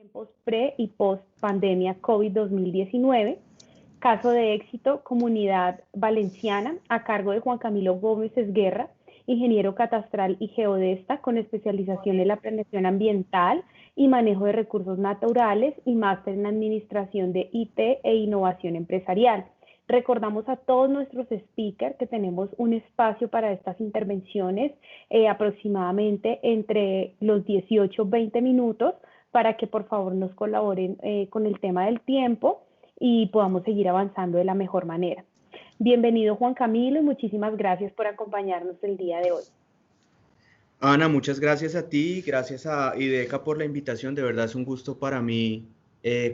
tiempos pre y post pandemia COVID 2019. Caso de éxito, Comunidad Valenciana, a cargo de Juan Camilo Gómez Esguerra, ingeniero catastral y geodesta con especialización en la planeación ambiental y manejo de recursos naturales y máster en administración de IT e innovación empresarial. Recordamos a todos nuestros speakers que tenemos un espacio para estas intervenciones aproximadamente entre los 18 y 20 minutos para que por favor nos colaboren con el tema del tiempo y podamos seguir avanzando de la mejor manera. Bienvenido Juan Camilo y muchísimas gracias por acompañarnos el día de hoy. Ana, muchas gracias a ti, gracias a IDECA por la invitación, de verdad es un gusto para mí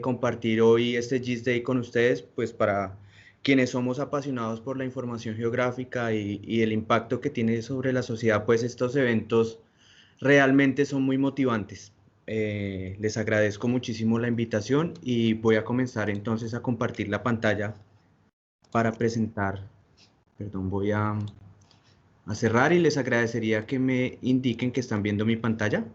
compartir hoy este GIS Day con ustedes, pues para quienes somos apasionados por la información geográfica y el impacto que tiene sobre la sociedad, pues estos eventos realmente son muy motivantes. Les agradezco muchísimo la invitación y voy a comenzar entonces a compartir la pantalla para presentar. Perdón, voy a cerrar y les agradecería que me indiquen que están viendo mi pantalla.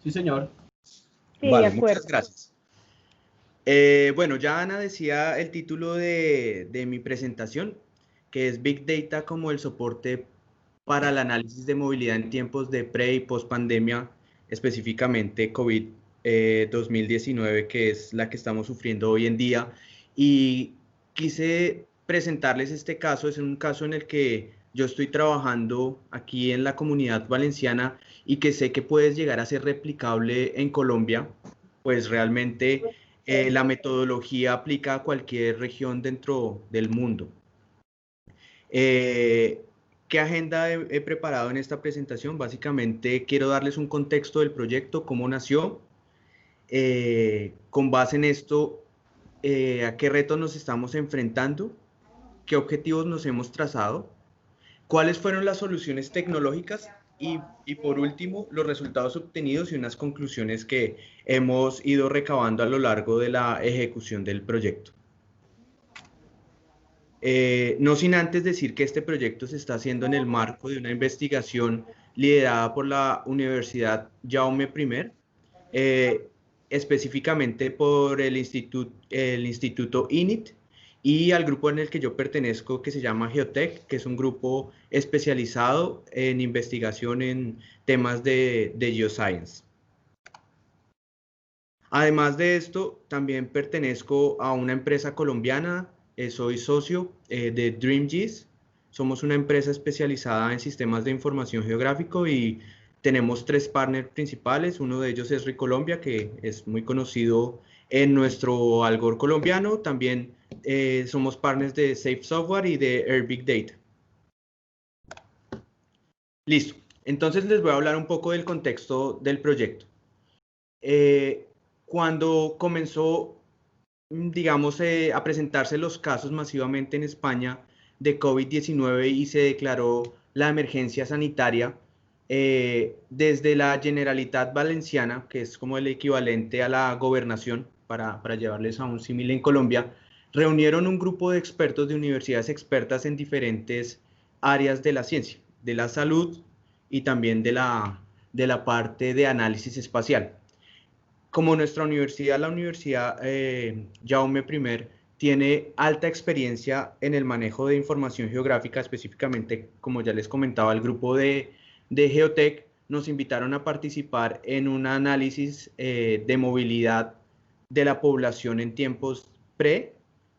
Sí, señor. Sí, vale, de acuerdo. muchas gracias. Bueno, ya Ana decía el título de mi presentación, que es Big Data como el soporte para el análisis de movilidad en tiempos de pre y post pandemia, específicamente COVID 2019, que es la que estamos sufriendo hoy en día. Y quise presentarles este caso, es un caso en el que yo estoy trabajando aquí en la Comunidad Valenciana y que sé que puede llegar a ser replicable en Colombia, pues realmente la metodología aplica a cualquier región dentro del mundo. ¿Qué agenda he preparado en esta presentación? Básicamente quiero darles un contexto del proyecto, cómo nació, con base en esto, a qué retos nos estamos enfrentando, qué objetivos nos hemos trazado, cuáles fueron las soluciones tecnológicas y por último, los resultados obtenidos y unas conclusiones que hemos ido recabando a lo largo de la ejecución del proyecto. No sin antes decir que este proyecto se está haciendo en el marco de una investigación liderada por la Universidad Jaume I, específicamente por el Instituto INIT y al grupo en el que yo pertenezco que se llama Geotech, que es un grupo especializado en investigación en temas de geoscience. Además de esto, también pertenezco a una empresa colombiana, soy socio de DreamGIS. Somos una empresa especializada en sistemas de información geográfico y tenemos 3 partners principales. Uno de ellos es Recolombia, que es muy conocido en nuestro Algor colombiano. También somos partners de Safe Software y de Air Big Data. Listo. Entonces les voy a hablar un poco del contexto del proyecto. Cuando comenzó, digamos, a presentarse los casos masivamente en España de COVID-19 y se declaró la emergencia sanitaria, desde la Generalitat Valenciana, que es como el equivalente a la gobernación, para llevarles a un símil en Colombia, reunieron un grupo de expertos de universidades expertas en diferentes áreas de la ciencia, de la salud y también de la parte de análisis espacial. Como nuestra universidad, la Universidad Jaume I, tiene alta experiencia en el manejo de información geográfica, específicamente, como ya les comentaba, el grupo de Geotech nos invitaron a participar en un análisis de movilidad de la población en tiempos pre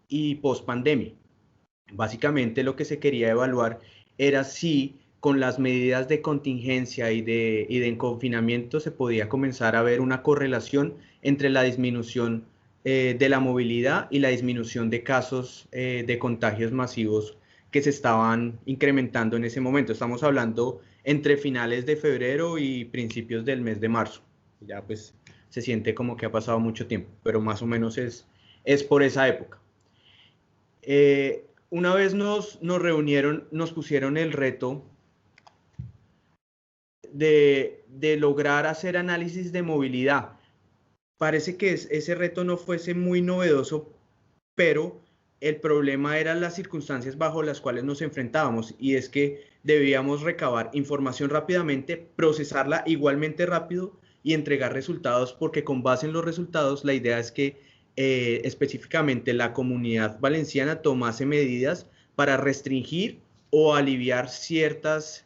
y post pandemia. Básicamente lo que se quería evaluar era si con las medidas de contingencia y de confinamiento se podía comenzar a ver una correlación entre la disminución de la movilidad y la disminución de casos de contagios masivos que se estaban incrementando en ese momento. Estamos hablando entre finales de febrero y principios del mes de marzo. Ya pues se siente como que ha pasado mucho tiempo, pero más o menos es por esa época. Una vez nos reunieron, nos pusieron el reto de lograr hacer análisis de movilidad. Parece que ese reto no fuese muy novedoso, pero el problema eran las circunstancias bajo las cuales nos enfrentábamos, y es que debíamos recabar información rápidamente, procesarla igualmente rápido y entregar resultados, porque con base en los resultados la idea es que específicamente la Comunidad Valenciana tomase medidas para restringir o aliviar ciertas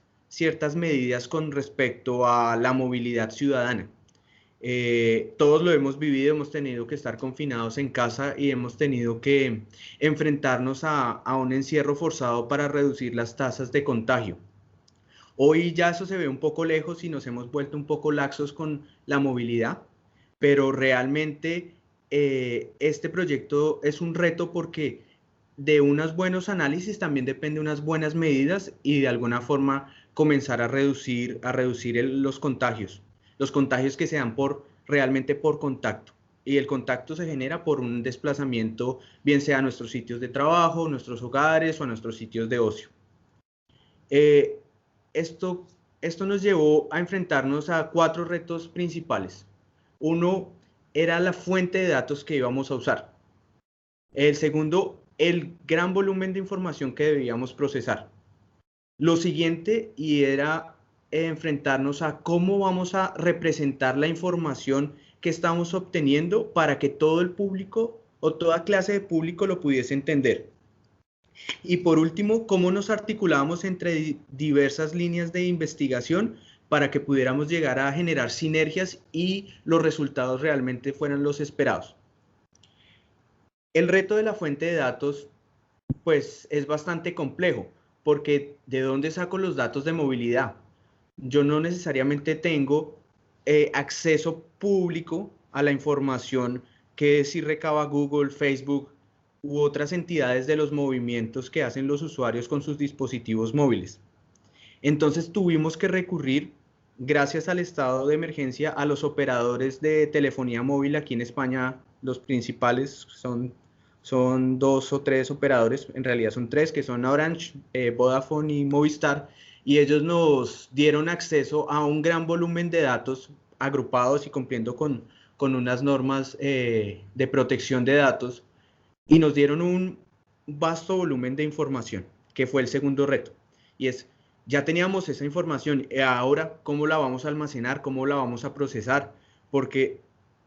medidas con respecto a la movilidad ciudadana. Todos lo hemos vivido, hemos tenido que estar confinados en casa y hemos tenido que enfrentarnos a un encierro forzado para reducir las tasas de contagio. Hoy ya eso se ve un poco lejos y nos hemos vuelto un poco laxos con la movilidad, pero realmente este proyecto es un reto porque de unos buenos análisis también depende de unas buenas medidas y de alguna forma comenzar a reducir los contagios que se dan realmente por contacto. Y el contacto se genera por un desplazamiento, bien sea a nuestros sitios de trabajo, nuestros hogares o a nuestros sitios de ocio. Eh, esto, esto nos llevó a enfrentarnos a 4 retos principales. Uno era la fuente de datos que íbamos a usar. El segundo, el gran volumen de información que debíamos procesar. Lo siguiente, y era enfrentarnos a cómo vamos a representar la información que estamos obteniendo para que todo el público o toda clase de público lo pudiese entender. Y por último, cómo nos articulamos entre diversas líneas de investigación para que pudiéramos llegar a generar sinergias y los resultados realmente fueran los esperados. El reto de la fuente de datos, pues, es bastante complejo, porque ¿de dónde saco los datos de movilidad? Yo no necesariamente tengo acceso público a la información que sí recaba Google, Facebook u otras entidades de los movimientos que hacen los usuarios con sus dispositivos móviles. Entonces tuvimos que recurrir, gracias al estado de emergencia, a los operadores de telefonía móvil aquí en España. Los principales son 2 o 3 operadores, en realidad son 3, que son Orange, Vodafone y Movistar, y ellos nos dieron acceso a un gran volumen de datos agrupados y cumpliendo con unas normas de protección de datos, y nos dieron un vasto volumen de información, que fue el segundo reto, y es, ya teníamos esa información, ahora ¿cómo la vamos a almacenar? ¿Cómo la vamos a procesar? Porque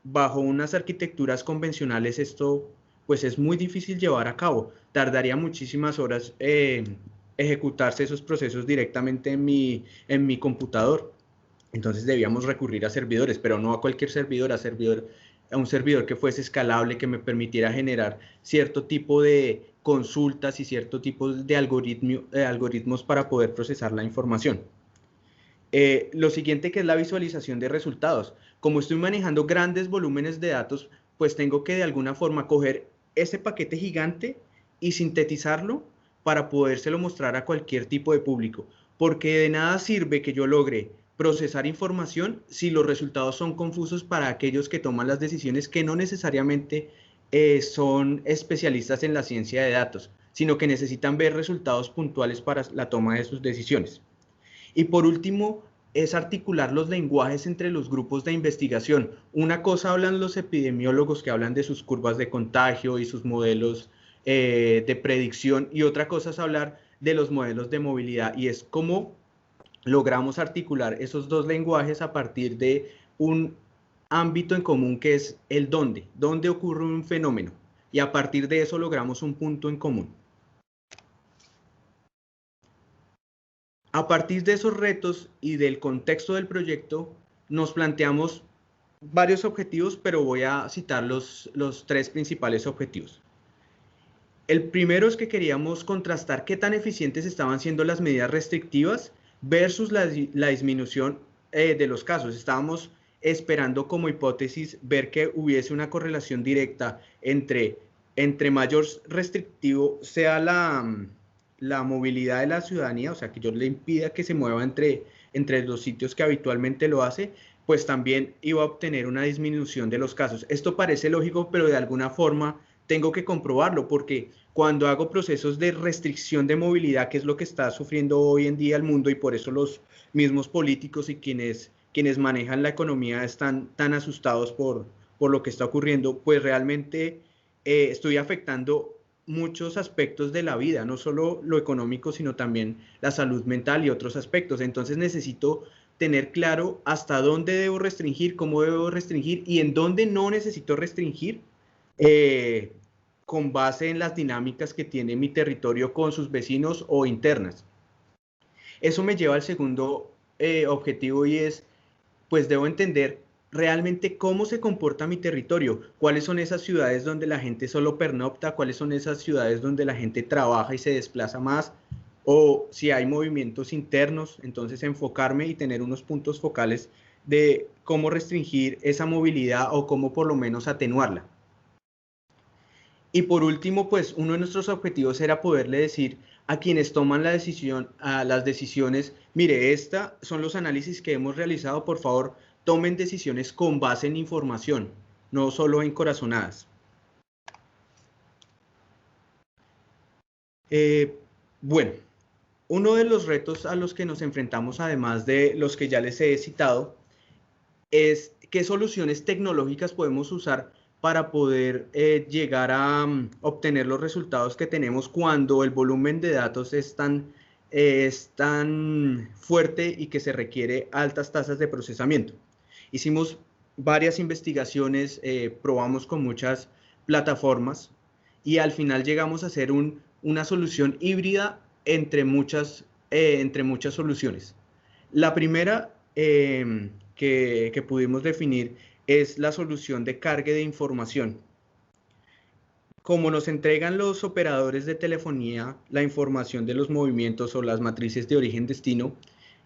bajo unas arquitecturas convencionales esto pues es muy difícil llevar a cabo, tardaría muchísimas horas ejecutarse esos procesos directamente en mi computador. Entonces debíamos recurrir a servidores, pero no a cualquier servidor, a un servidor que fuese escalable, que me permitiera generar cierto tipo de consultas y cierto tipo de algoritmos para poder procesar la información. Lo siguiente, que es la visualización de resultados. Como estoy manejando grandes volúmenes de datos, pues tengo que de alguna forma coger ese paquete gigante y sintetizarlo para podérselo mostrar a cualquier tipo de público. Porque de nada sirve que yo logre procesar información si los resultados son confusos para aquellos que toman las decisiones, que no necesariamente son especialistas en la ciencia de datos, sino que necesitan ver resultados puntuales para la toma de sus decisiones. Y por último, es articular los lenguajes entre los grupos de investigación. Una cosa hablan los epidemiólogos, que hablan de sus curvas de contagio y sus modelos de predicción, y otra cosa es hablar de los modelos de movilidad, y es cómo logramos articular esos dos lenguajes a partir de un ámbito en común, que es el dónde ocurre un fenómeno, y a partir de eso logramos un punto en común. A partir de esos retos y del contexto del proyecto, nos planteamos varios objetivos, pero voy a citar los 3 principales objetivos. El primero es que queríamos contrastar qué tan eficientes estaban siendo las medidas restrictivas versus la disminución de los casos. Estábamos esperando como hipótesis ver que hubiese una correlación directa entre mayor restrictivo sea la movilidad de la ciudadanía, o sea, que yo le impida que se mueva entre los sitios que habitualmente lo hace, pues también iba a obtener una disminución de los casos. Esto parece lógico, pero de alguna forma tengo que comprobarlo, porque cuando hago procesos de restricción de movilidad, que es lo que está sufriendo hoy en día el mundo, y por eso los mismos políticos y quienes manejan la economía están tan asustados por lo que está ocurriendo, pues realmente estoy afectando muchos aspectos de la vida, no solo lo económico, sino también la salud mental y otros aspectos. Entonces necesito tener claro hasta dónde debo restringir, cómo debo restringir y en dónde no necesito restringir, con base en las dinámicas que tiene mi territorio con sus vecinos o internas. Eso me lleva al segundo objetivo, y es, pues debo entender realmente cómo se comporta mi territorio, cuáles son esas ciudades donde la gente solo pernocta, cuáles son esas ciudades donde la gente trabaja y se desplaza más, o si hay movimientos internos. Entonces enfocarme y tener unos puntos focales de cómo restringir esa movilidad o cómo por lo menos atenuarla. Y por último, pues uno de nuestros objetivos era poderle decir a quienes toman la decisión, a las decisiones, mire, estos son los análisis que hemos realizado, por favor, tomen decisiones con base en información, no solo en corazonadas. Bueno, uno de los retos a los que nos enfrentamos, además de los que ya les he citado, es qué soluciones tecnológicas podemos usar para poder llegar a obtener los resultados que tenemos cuando el volumen de datos es tan fuerte y que se requiere altas tasas de procesamiento. Hicimos varias investigaciones, probamos con muchas plataformas y al final llegamos a hacer una solución híbrida entre muchas soluciones. La primera que pudimos definir es la solución de cargue de información. Como nos entregan los operadores de telefonía la información de los movimientos o las matrices de origen-destino,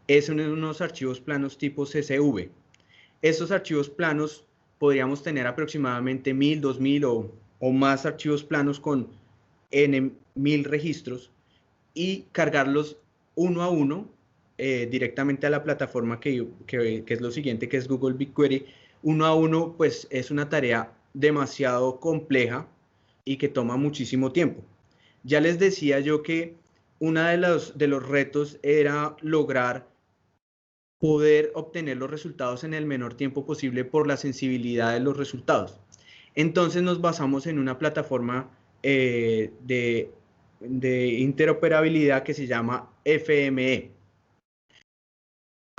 es en unos archivos planos tipo CSV. Estos archivos planos podríamos tener aproximadamente 1000, 2000 o más archivos planos con N 1000 registros y cargarlos uno a uno directamente a la plataforma que es lo siguiente, que es Google BigQuery. Uno a uno, pues es una tarea demasiado compleja y que toma muchísimo tiempo. Ya les decía yo que uno de los retos era lograr poder obtener los resultados en el menor tiempo posible por la sensibilidad de los resultados. Entonces nos basamos en una plataforma de interoperabilidad que se llama FME.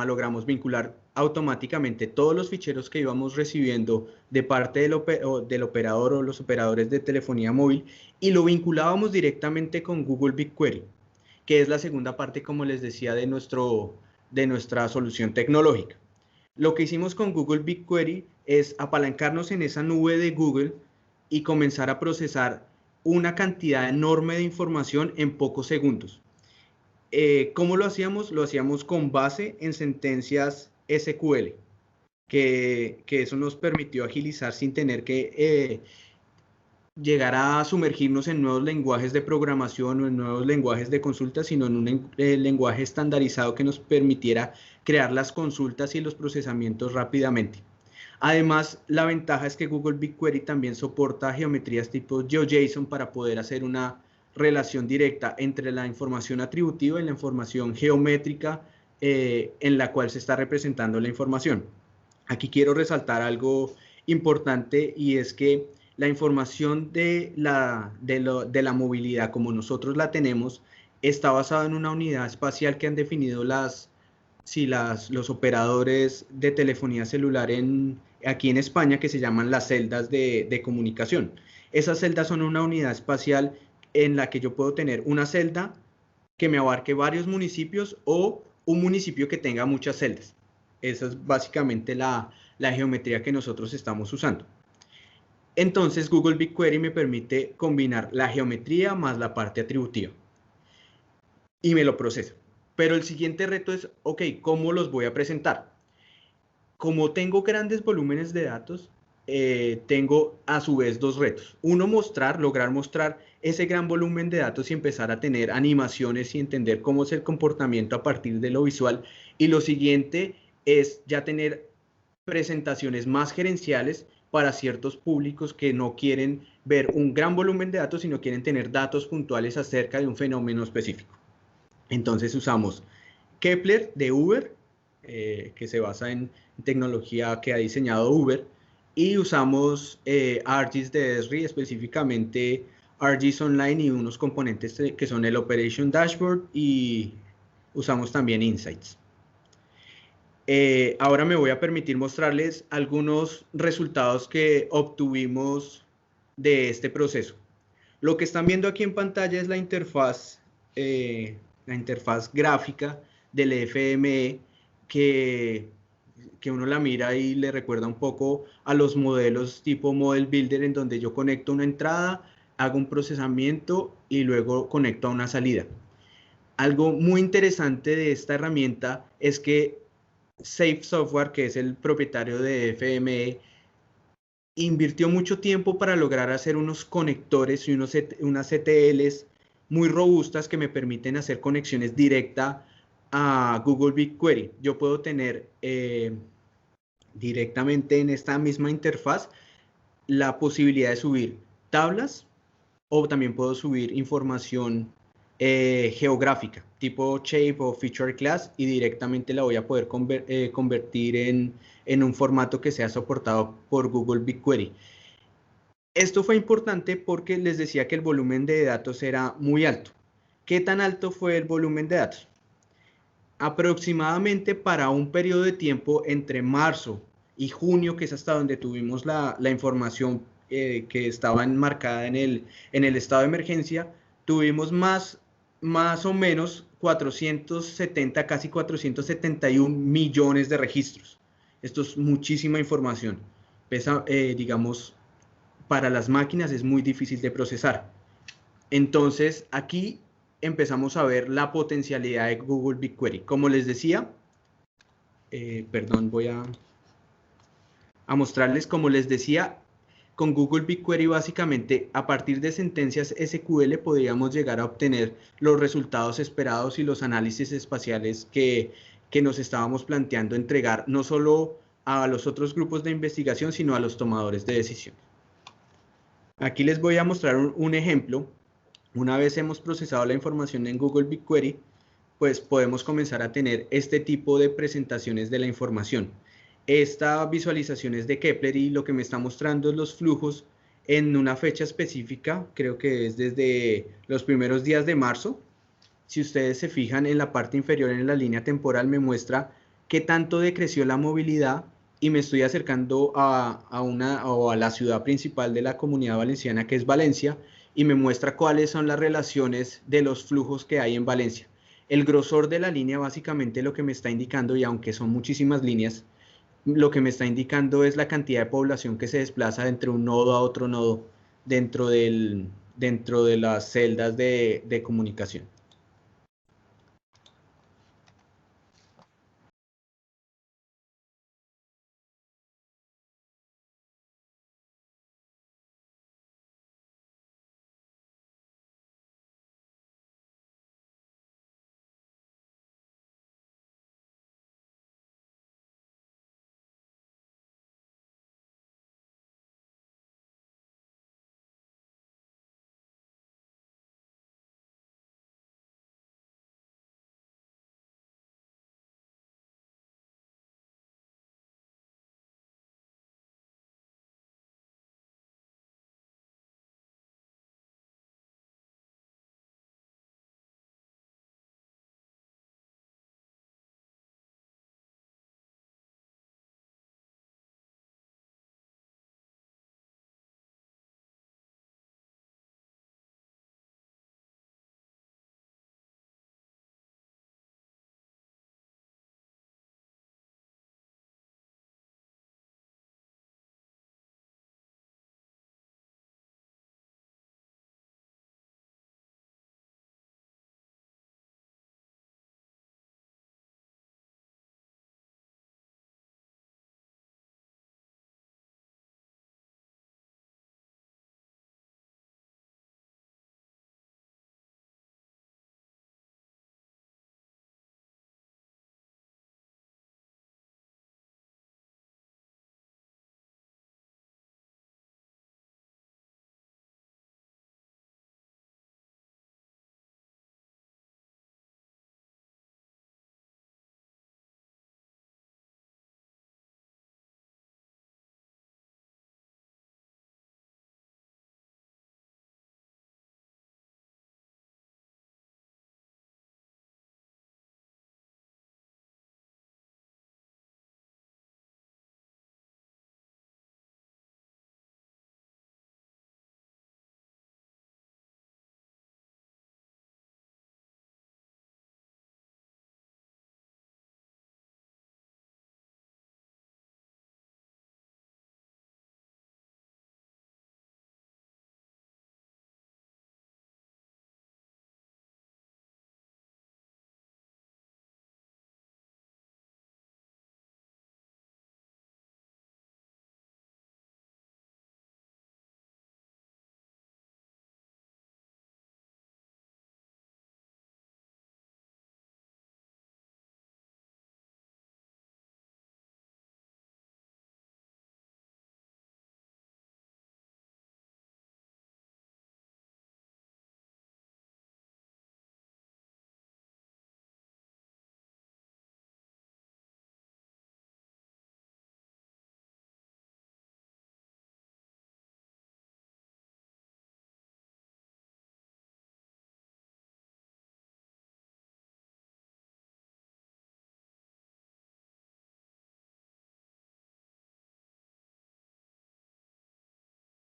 Logramos vincular automáticamente todos los ficheros que íbamos recibiendo de parte del operador o los operadores de telefonía móvil y lo vinculábamos directamente con Google BigQuery, que es la segunda parte, como les decía, de nuestra solución tecnológica. Lo que hicimos con Google BigQuery es apalancarnos en esa nube de Google y comenzar a procesar una cantidad enorme de información en pocos segundos. ¿Cómo lo hacíamos? Lo hacíamos con base en sentencias SQL, que eso nos permitió agilizar sin tener que llegar a sumergirnos en nuevos lenguajes de programación o en nuevos lenguajes de consulta, sino en un lenguaje estandarizado que nos permitiera crear las consultas y los procesamientos rápidamente. Además, la ventaja es que Google BigQuery también soporta geometrías tipo GeoJSON para poder hacer una relación directa entre la información atributiva y la información geométrica en la cual se está representando la información. Aquí quiero resaltar algo importante, y es que la información de la movilidad como nosotros la tenemos está basada en una unidad espacial que han definido los operadores de telefonía celular aquí en España, que se llaman las celdas de comunicación. Esas celdas son una unidad espacial en la que yo puedo tener una celda que me abarque varios municipios o un municipio que tenga muchas celdas. Esa es básicamente la geometría que nosotros estamos usando. Entonces Google BigQuery me permite combinar la geometría más la parte atributiva y me lo procesa. Pero el siguiente reto es, ok, ¿cómo los voy a presentar? Como tengo grandes volúmenes de datos, tengo a su vez dos retos. Uno, lograr mostrar ese gran volumen de datos y empezar a tener animaciones y entender cómo es el comportamiento a partir de lo visual. Y lo siguiente es ya tener presentaciones más gerenciales para ciertos públicos que no quieren ver un gran volumen de datos, sino quieren tener datos puntuales acerca de un fenómeno específico. Entonces usamos Kepler de Uber, que se basa en tecnología que ha diseñado Uber, y usamos ArcGIS de Esri, específicamente ArcGIS Online y unos componentes que son el Operation Dashboard, y usamos también Insights. Ahora me voy a permitir mostrarles algunos resultados que obtuvimos de este proceso. Lo que están viendo aquí en pantalla es la interfaz gráfica del FME que uno la mira y le recuerda un poco a los modelos tipo Model Builder, en donde yo conecto una entrada, hago un procesamiento y luego conecto a una salida. Algo muy interesante de esta herramienta es que Safe Software, que es el propietario de FME, invirtió mucho tiempo para lograr hacer unos conectores y unas CTLs muy robustas que me permiten hacer conexiones directas a Google BigQuery. Yo puedo tener directamente en esta misma interfaz la posibilidad de subir tablas o también puedo subir información geográfica, tipo shape o feature class, y directamente la voy a poder convertir en un formato que sea soportado por Google BigQuery. Esto fue importante porque les decía que el volumen de datos era muy alto. ¿Qué tan alto fue el volumen de datos? Aproximadamente para un periodo de tiempo entre marzo y junio, que es hasta donde tuvimos la información que estaba enmarcada en el estado de emergencia, tuvimos más o menos 470, casi 471 millones de registros. Esto es muchísima información. Pesa, digamos, para las máquinas es muy difícil de procesar. Entonces, aquí empezamos a ver la potencialidad de Google BigQuery. Como les decía, perdón, voy a mostrarles, como les decía, con Google BigQuery básicamente a partir de sentencias SQL podríamos llegar a obtener los resultados esperados y los análisis espaciales que nos estábamos planteando entregar no solo a los otros grupos de investigación, sino a los tomadores de decisión. Aquí les voy a mostrar un ejemplo. Una vez hemos procesado la información en Google BigQuery, pues podemos comenzar a tener este tipo de presentaciones de la información. Esta visualización es de Kepler y lo que me está mostrando es los flujos en una fecha específica, creo que es desde los primeros días de marzo. Si ustedes se fijan en la parte inferior en la línea temporal me muestra qué tanto decreció la movilidad y me estoy acercando a la ciudad principal de la Comunidad Valenciana, que es Valencia, y me muestra cuáles son las relaciones de los flujos que hay en Valencia. El grosor de la línea básicamente lo que me está indicando, y aunque son muchísimas líneas, lo que me está indicando es la cantidad de población que se desplaza de entre un nodo a otro nodo dentro de las celdas de comunicación.